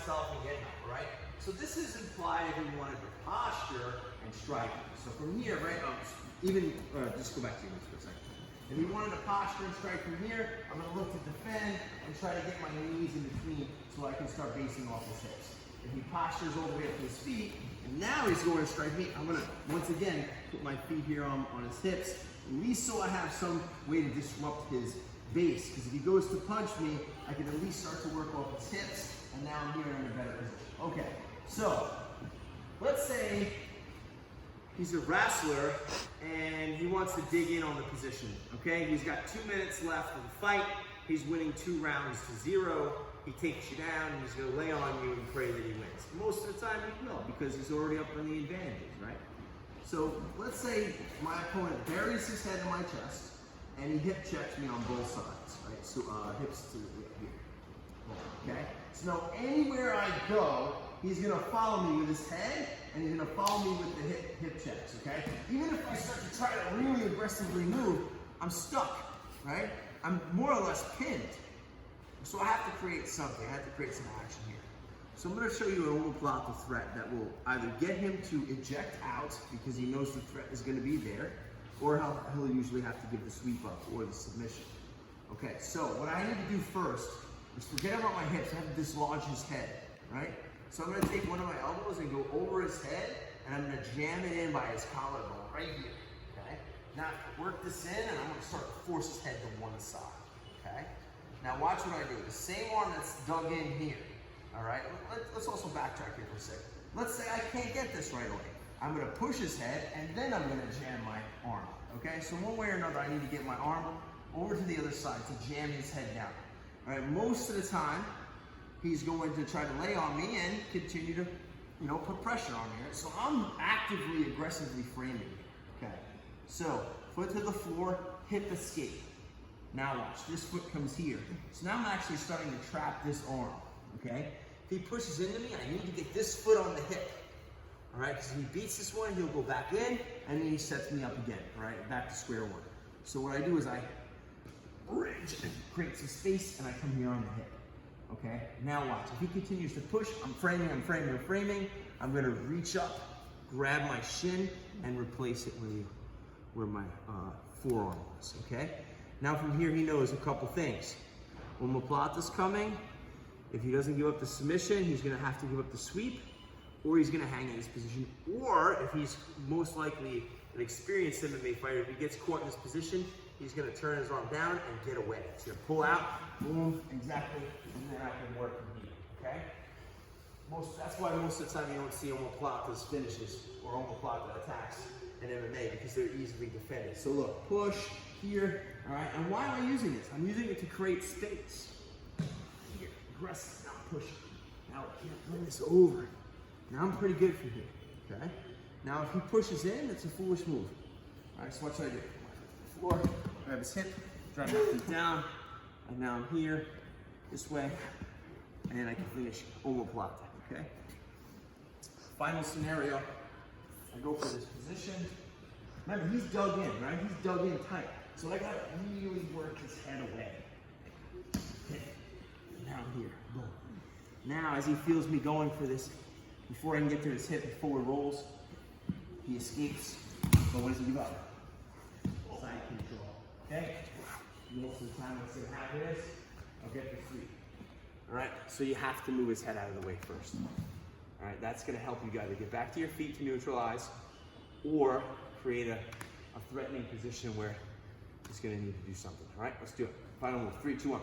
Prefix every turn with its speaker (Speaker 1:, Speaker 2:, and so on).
Speaker 1: myself and get help, all right? So this is implied if we wanted to posture and striking. So from here, right, just go back to you for a second. If we wanted to posture and strike from here, I'm gonna look to defend and try to get my knees in between so I can start basing off his hips. If he postures all the way up to his feet, and now he's going to strike me, I'm gonna, once again, put my feet here on his hips, at least so I have some way to disrupt his base. Because if he goes to punch me, I can at least start to work off his hips, and now I'm here in a better position. Okay, so let's say he's a wrestler and he wants to dig in on the position. Okay, he's got 2 minutes left of the fight. He's winning 2 rounds to 0. He takes you down and he's gonna lay on you and pray that he wins. Most of the time he will, because he's already up on the advantages, right? So let's say my opponent buries his head in my chest and he hip checks me on both sides, right? So hips to here, okay? So now anywhere I go, he's gonna follow me with his head and he's gonna follow me with the hip checks, okay? Even if I start to try to really aggressively move, I'm stuck, right? I'm more or less pinned. So I have to create something. I have to create some action here. So I'm going to show you an omoplata threat that will either get him to eject out because he knows the threat is going to be there, or he'll usually have to give the sweep up or the submission. Okay, so what I need to do first is forget about my hips. I have to dislodge his head, right? So I'm going to take one of my elbows and go over his head, and I'm going to jam it in by his collarbone right here, okay? Now work this in, and I'm going to start to force his head to one side, okay? Now watch what I do. The same arm that's dug in here, all right? Let's also backtrack here for a second. Let's say I can't get this right away. I'm gonna push his head and then I'm gonna jam my arm, okay? So one way or another, I need to get my arm over to the other side to jam his head down. All right, most of the time, he's going to try to lay on me and continue to, put pressure on me, right? So I'm actively, aggressively framing, okay? So foot to the floor, hip escape. Now watch, this foot comes here. So now I'm actually starting to trap this arm, okay? If he pushes into me, I need to get this foot on the hip, all right? Because if he beats this one, he'll go back in, and then he sets me up again, all right? Back to square one. So what I do is I bridge and create some space, and I come here on the hip, okay? Now watch, if he continues to push, I'm framing. I'm gonna reach up, grab my shin, and replace it where my forearm was, okay? Now from here, he knows a couple things. Omoplata's coming. If he doesn't give up the submission, he's gonna have to give up the sweep, or he's gonna hang in this position, or if he's most likely an experienced MMA fighter, if he gets caught in this position, he's gonna turn his arm down and get away. He's gonna pull out, boom, exactly, and then I can work from here, okay? That's why most of the time you don't see omoplatas finishes or omoplata attacks in MMA, because they're easily defended. So look, push here, all right? And why am I using this? I'm using it to create space. Here, aggressive, now pushing. Now I can't bring this over. Now I'm pretty good from here, okay? Now if he pushes in, it's a foolish move. All right, so watch what I do. Floor, grab his hip, drive my feet down, and now I'm here, this way, and I can finish omoplata, okay? Final scenario, I go for this position. Remember, he's dug in, right? He's dug in tight. So I gotta really work his head away. Okay. Now I'm here, boom. Now as he feels me going for this, before I can get to his hip, he forward rolls, he escapes, but what does he give up? Side control, okay? Most of the time, let's say have this, I'll get the sweep. All right, so you have to move his head out of the way first. All right, that's gonna help you either get back to your feet to neutralize, or create a threatening position where he's gonna need to do something. All right, let's do it. Final move, 3, 2, 1.